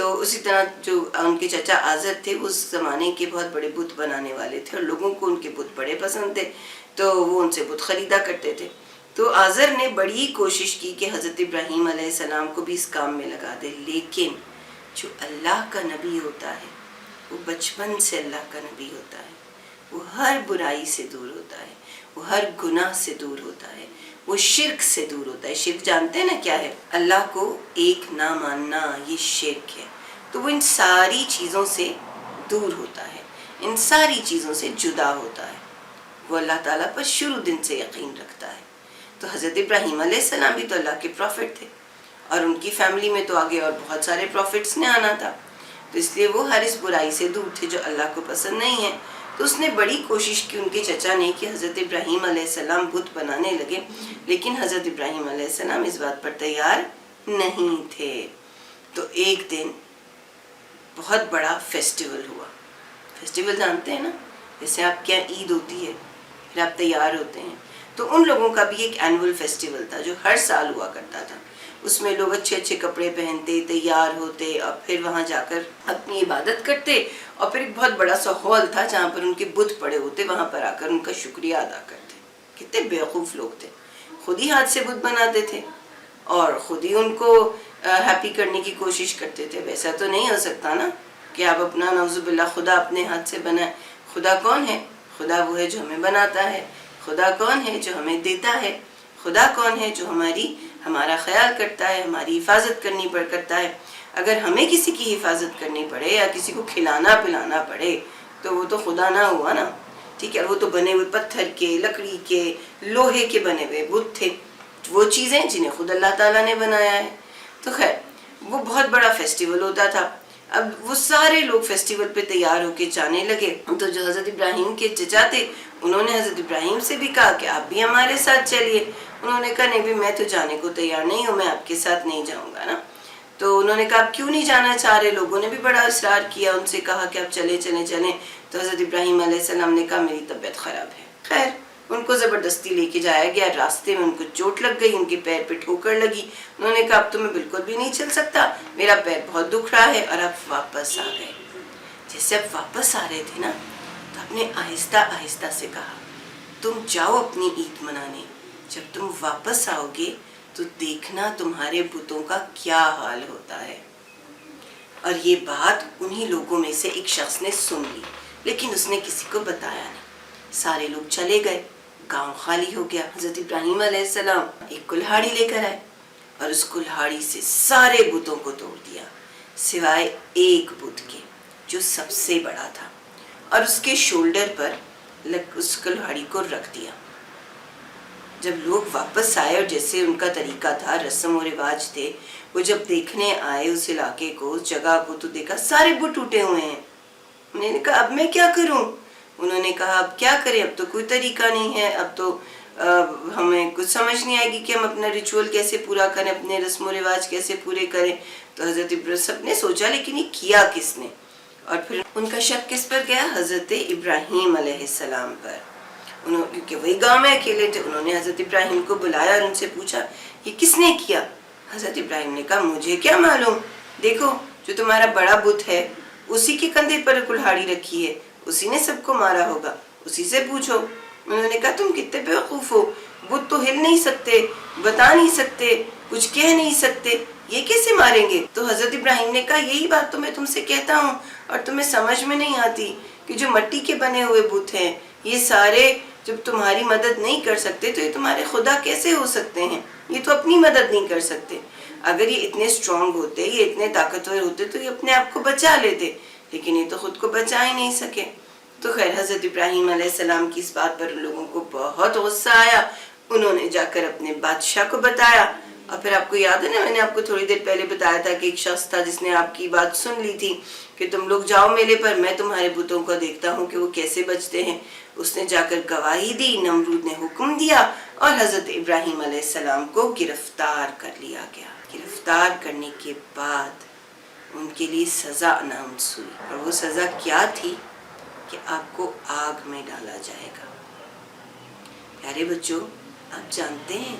تو اسی طرح جو ان کے چچا آزر تھے وہ اس زمانے کے بہت بڑے بت بنانے والے تھے اور لوگوں کو ان کے بت بڑے پسند تھے، تو وہ ان سے بت خریدا کرتے تھے. تو آزر نے بڑی کوشش کی کہ حضرت ابراہیم علیہ السلام کو بھی اس کام میں لگا دے، لیکن جو اللہ کا نبی ہوتا ہے وہ بچپن سے اللہ کا نبی ہوتا ہے، وہ ہر برائی سے دور ہوتا ہے، وہ ہر گناہ سے دور ہوتا ہے، وہ شرک سے دور ہوتا ہے. شرک جانتے ہیں نا کیا ہے؟ اللہ کو ایک نہ ماننا، یہ شرک ہے. تو وہ ان ساری چیزوں سے دور ہوتا ہے، ان ساری چیزوں سے جدا ہوتا ہے. وہ اللہ تعالیٰ پر شروع دن سے یقین رکھتا ہے. تو حضرت ابراہیم علیہ السلام بھی تو اللہ کے پروفٹ تھے، اور ان کی فیملی میں تو آگے اور بہت سارے پروفٹس نے آنا تھا. تو اس لیے وہ ہر اس برائی سے دور تھے جو اللہ کو پسند نہیں ہے. تو اس نے بڑی کوشش کی ان کے چچا نے کہ حضرت ابراہیم علیہ السلام بت بنانے لگے، لیکن حضرت ابراہیم علیہ السلام اس بات پر تیار نہیں تھے. تو ایک دن بہت بڑا فیسٹیول ہوا. فیسٹیول جانتے ہیں نا، جیسے آپ کے یہاں عید ہوتی ہے پھر آپ تیار ہوتے ہیں، تو ان لوگوں کا بھی ایک اینول فیسٹیول تھا جو ہر سال ہوا کرتا تھا. اس میں لوگ اچھے اچھے کپڑے پہنتے، تیار ہوتے، اور پھر وہاں جا کر اپنی عبادت کرتے. اور پھر ایک بہت بڑا سا ہال تھا جہاں پر ان کے بت پڑے ہوتے، وہاں پر آ کر ان کا شکریہ ادا کرتے. کتنے بیوقوف لوگ تھے، خود ہی ہاتھ سے بت بناتے تھے اور خود ہی ان کو ہیپی کرنے کی کوشش کرتے تھے. ویسا تو نہیں ہو سکتا نا کہ آپ اپنا نعوذ باللہ خدا اپنے ہاتھ سے بنائیں. خدا کون ہے؟ خدا وہ ہے جو ہمیں بناتا ہے. خدا کون ہے؟ جو ہمیں دیتا ہے. خدا کون ہے؟ جو ہمارا خیال کرتا ہے، ہماری حفاظت کرتا ہے. اگر ہمیں کسی کی حفاظت کرنی پڑے یا کسی کو کھلانا پلانا پڑے تو وہ تو خدا نہ ہوا نا. ٹھیک ہے، وہ تو بنے ہوئے پتھر کے، لکڑی کے، لوہے کے بنے ہوئے بت تھے، وہ چیزیں جنہیں خود اللہ تعالیٰ نے بنایا ہے. تو خیر وہ بہت بڑا فیسٹیول ہوتا تھا. اب وہ سارے لوگ فیسٹیول پہ تیار ہو کے جانے لگے. تو جو حضرت ابراہیم کے چچا تھے انہوں نے حضرت ابراہیم سے بھی کہا کہ آپ بھی ہمارے ساتھ چلیے. انہوں نے کہا نہیں بھی میں تو جانے کو تیار نہیں ہوں، میں آپ کے ساتھ نہیں جاؤں گا نا. تو انہوں نے کہا آپ کیوں نہیں جانا چاہ رہے؟ لوگوں نے بھی بڑا اصرار کیا، ان سے کہا کہ آپ چلیں. تو حضرت ابراہیم علیہ السلام نے کہا میری طبیعت خراب ہے. خیر ان کو زبردستی لے کے جایا گیا. راستے میں ان کو چوٹ لگ گئی، ان کے پیر پہ ٹھوکر لگی. انہوں نے کہا اب تو میں بالکل بھی نہیں چل سکتا، میرا پیر بہت دکھ رہا ہے. اور آپ واپس آ گئے. جیسے آپ واپس آ رہے تھے نا تو آپ نے آہستہ آہستہ سے کہا تم جاؤ اپنی عید منانے، جب تم واپس آؤ گے تو دیکھنا تمہارے بتوں کا کیا حال ہوتا ہے. اور یہ بات انہی لوگوں میں سے ایک شخص نے سن لی، لیکن اس نے کسی کو بتایا نہیں. سارے لوگ چلے گئے، گاؤں خالی ہو گیا. حضرت ابراہیم علیہ السلام ایک کلہاڑی لے کر آئے اور اس کلہاڑی سے سارے بتوں کو توڑ دیا سوائے ایک بت کے جو سب سے بڑا تھا، اور اس کے شولڈر پر اس کلہاڑی کو رکھ دیا. جب لوگ واپس آئے اور جیسے ان کا طریقہ تھا، رسم و رواج تھے، وہ جب دیکھنے آئے اس علاقے کو، اس جگہ کو، تو دیکھا سارے بت ٹوٹے ہوئے ہیں. انہوں نے کہا اب میں کیا کروں؟ انہوں نے کہا اب کیا کریں، اب تو کوئی طریقہ نہیں ہے، اب تو ہمیں کچھ سمجھ نہیں آئے گی کہ ہم اپنا ریچول کیسے پورا کریں، اپنے رسم و رواج کیسے پورے کریں. تو حضرت ابراہیم سب نے سوچا لیکن یہ کیا کس نے؟ اور پھر ان کا شک کس پر گیا؟ حضرت ابراہیم علیہ السلام پر. کیونکہ وہی گاؤں میں اکیلے تھے. انہوں نے حضرت ابراہیم کو بلایا اور ان سے پوچھا یہ کس نے کیا؟ حضرت ابراہیم نے کہا مجھے کیا معلوم، دیکھو جو تمہارا بڑا بت ہے اسی کے کندھے پر کلہاڑی رکھی ہے، اسی نے سب کو مارا ہوگا، اسی سے پوچھو. انہوں نے کہا تم کتنے بیوقوف ہو، بت تو ہل نہیں سکتے، بتا نہیں سکتے، کچھ کہہ نہیں سکتے، یہ کیسے ماریں گے؟ تو حضرت ابراہیم نے کہا یہی بات تو میں تم سے کہتا ہوں اور تمہیں سمجھ میں نہیں آتی کہ جو مٹی کے بنے ہوئے بت ہیں یہ سارے جب تمہاری مدد نہیں کر سکتے تو یہ تمہارے خدا کیسے ہو سکتے ہیں؟ یہ تو اپنی مدد نہیں کر سکتے. اگر یہ اتنے اسٹرانگ ہوتے، یہ اتنے طاقتور ہوتے تو یہ اپنے آپ کو بچا لیتے، لیکن یہ تو خود کو بچا ہی نہیں سکے. تو خیر حضرت ابراہیم علیہ السلام کی اس بات پر لوگوں کو بہت غصہ آیا. انہوں نے جا کر اپنے بادشاہ کو بتایا. اور پھر آپ کو یاد ہے نا میں نے آپ کو تھوڑی دیر پہلے بتایا تھا کہ ایک شخص تھا جس نے آپ کی بات سن لی تھی کہ تم لوگ جاؤ میلے پر، میں تمہارے بتوں کو دیکھتا ہوں کہ وہ کیسے بچتے ہیں. اس نے جا کر گواہی دی. نمرود نے حکم دیا اور حضرت ابراہیم علیہ السلام کو گرفتار کر لیا گیا. گرفتار کرنے کے بعد ان کے لیے سزا اناؤنس ہوئی، اور وہ سزا کیا تھی کہ آپ کو آگ میں ڈالا جائے گا. پیارے بچوں آپ جانتے ہیں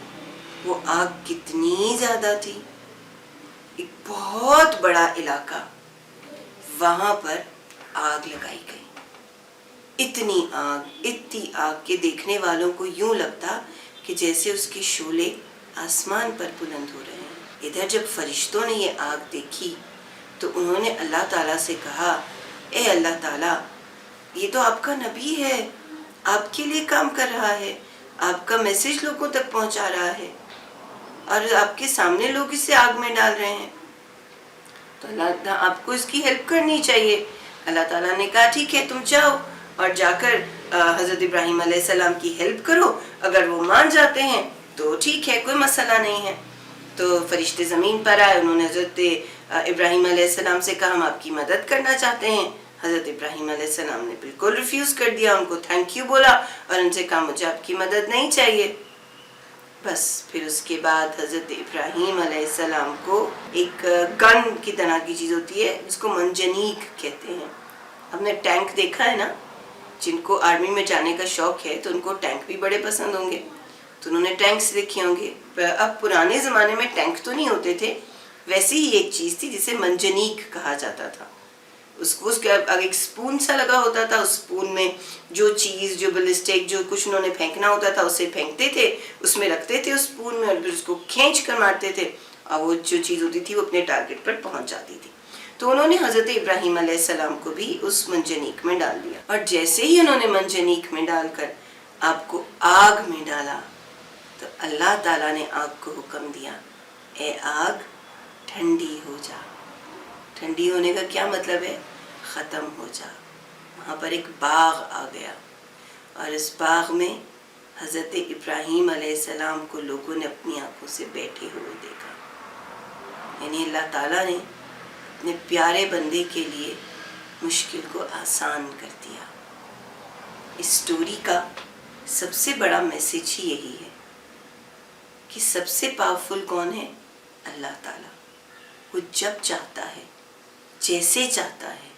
وہ آگ کتنی زیادہ تھی؟ ایک بہت بڑا علاقہ وہاں پر آگ لگائی گئی، اتنی آگ کہ دیکھنے والوں کو یوں لگتا کہ جیسے اس کے شعلے آسمان پر بلند ہو رہے ہیں۔ ادھر جب فرشتوں نے یہ آگ دیکھی تو انہوں نے اللہ تعالیٰ سے کہا، اے اللہ تعالیٰ، یہ تو آپ کا نبی ہے، آپ کے لیے کام کر رہا ہے، آپ کا میسج لوگوں تک پہنچا رہا ہے، اور آپ کے سامنے لوگ اسے آگ میں ڈال رہے ہیں، تو اللہ آپ کو اس کی ہیلپ کرنی چاہیے۔ اللہ تعالیٰ نے کہا ٹھیک ہے، تم جاؤ اور جا کر حضرت ابراہیم علیہ السلام کی ہیلپ کرو، اگر وہ مان جاتے ہیں تو ٹھیک ہے، کوئی مسئلہ نہیں ہے۔ تو فرشتے زمین پر آئے، انہوں نے حضرت ابراہیم علیہ السلام سے کہا ہم آپ کی مدد کرنا چاہتے ہیں۔ حضرت ابراہیم علیہ السلام نے بالکل ریفیوز کر دیا، ان کو تھینک یو بولا اور ان سے کہا مجھے آپ کی مدد نہیں چاہیے۔ بس پھر اس کے بعد حضرت ابراہیم علیہ السلام کو ایک گن کی طرح کی چیز ہوتی ہے جس کو منجنیق کہتے ہیں۔ ہم نے ٹینک دیکھا ہے نا، جن کو آرمی میں جانے کا شوق ہے تو ان کو ٹینک بھی بڑے پسند ہوں گے، تو انہوں نے ٹینکس دیکھے ہوں گے۔ اب پرانے زمانے میں ٹینک تو نہیں ہوتے تھے، ویسی ہی ایک چیز تھی جسے منجنیق کہا جاتا تھا۔ اس کے ایک سپون سا لگا ہوتا تھا، اس سپون میں جو چیز، جو بلسٹک، جو کچھ انہوں نے پھینکنا ہوتا تھا اسے پھینکتے تھے، اس میں رکھتے تھے اس سپون میں، اور پھر اس کو کھینچ کر مارتے تھے اور وہ جو چیز ہوتی تھی وہ اپنے ٹارگٹ پر پہنچ جاتی تھی۔ تو انہوں نے حضرت ابراہیم علیہ السلام کو بھی اس منجنیق میں ڈال دیا، اور جیسے ہی انہوں نے منجنیق میں ڈال کر آپ کو آگ میں ڈالا تو اللہ تعالیٰ نے آگ کو حکم دیا، اے آگ ٹھنڈی ہو جا۔ ٹھنڈی ہونے کا کیا مطلب ہے؟ ختم ہو جا۔ وہاں پر ایک باغ آ گیا، اور اس باغ میں حضرت ابراہیم علیہ السلام کو لوگوں نے اپنی آنکھوں سے بیٹھے ہوئے دیکھا۔ یعنی اللہ تعالیٰ نے اپنے پیارے بندے کے لیے مشکل کو آسان کر دیا۔ اس سٹوری کا سب سے بڑا میسج ہی یہی ہے کہ سب سے پاورفل کون ہے؟ اللہ تعالیٰ۔ وہ جب چاہتا ہے، جیسے چاہتا ہے،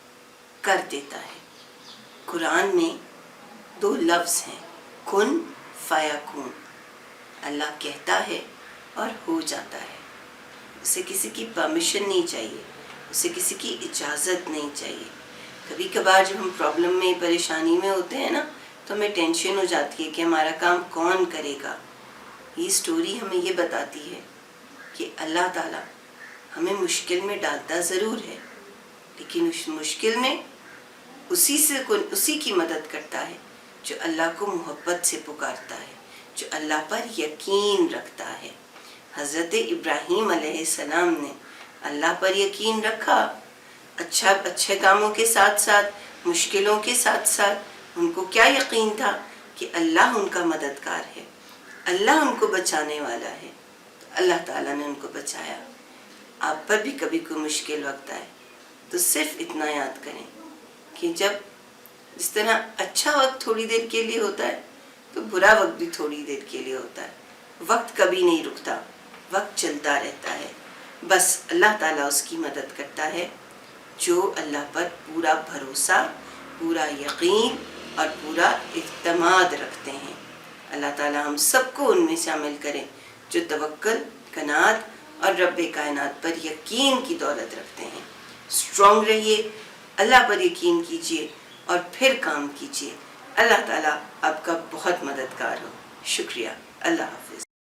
کر دیتا ہے۔ قرآن میں 2 لفظ ہیں، کن فیکون۔ اللہ کہتا ہے اور ہو جاتا ہے، اسے کسی کی پرمیشن نہیں چاہیے، اسے کسی کی اجازت نہیں چاہیے۔ کبھی کبھار جب ہم پرابلم میں، پریشانی میں ہوتے ہیں نا، تو ہمیں ٹینشن ہو جاتی ہے کہ ہمارا کام کون کرے گا۔ یہ سٹوری ہمیں یہ بتاتی ہے کہ اللہ تعالیٰ ہمیں مشکل میں ڈالتا ضرور ہے، لیکن اس مشکل میں اسی کی مدد کرتا ہے جو اللہ کو محبت سے پکارتا ہے، جو اللہ پر یقین رکھتا ہے۔ حضرت ابراہیم علیہ السلام نے اللہ پر یقین رکھا، اچھے کاموں کے ساتھ ساتھ، مشکلوں کے ساتھ ساتھ ان کو کیا یقین تھا کہ اللہ ان کا مددگار ہے، اللہ ان کو بچانے والا ہے۔ تو اللہ تعالیٰ نے ان کو بچایا۔ آپ پر بھی کبھی کوئی مشکل وقت آئے تو صرف اتنا یاد کریں کہ جس طرح اچھا وقت تھوڑی دیر کے لیے ہوتا ہے تو برا وقت بھی تھوڑی دیر کے لیے ہوتا ہے۔ وقت کبھی نہیں رکتا، وقت چلتا رہتا ہے۔ بس اللہ تعالیٰ اس کی مدد کرتا ہے جو اللہ پر پورا بھروسہ، پورا یقین اور پورا اعتماد رکھتے ہیں۔ اللہ تعالیٰ ہم سب کو ان میں شامل کریں جو توکل، قناعت اور رب کائنات پر یقین کی دولت رکھتے ہیں۔ اسٹرانگ رہیے، اللہ پر یقین کیجیے اور پھر کام کیجیے۔ اللہ تعالیٰ آپ کا بہت مددگار ہو۔ شکریہ۔ اللہ حافظ۔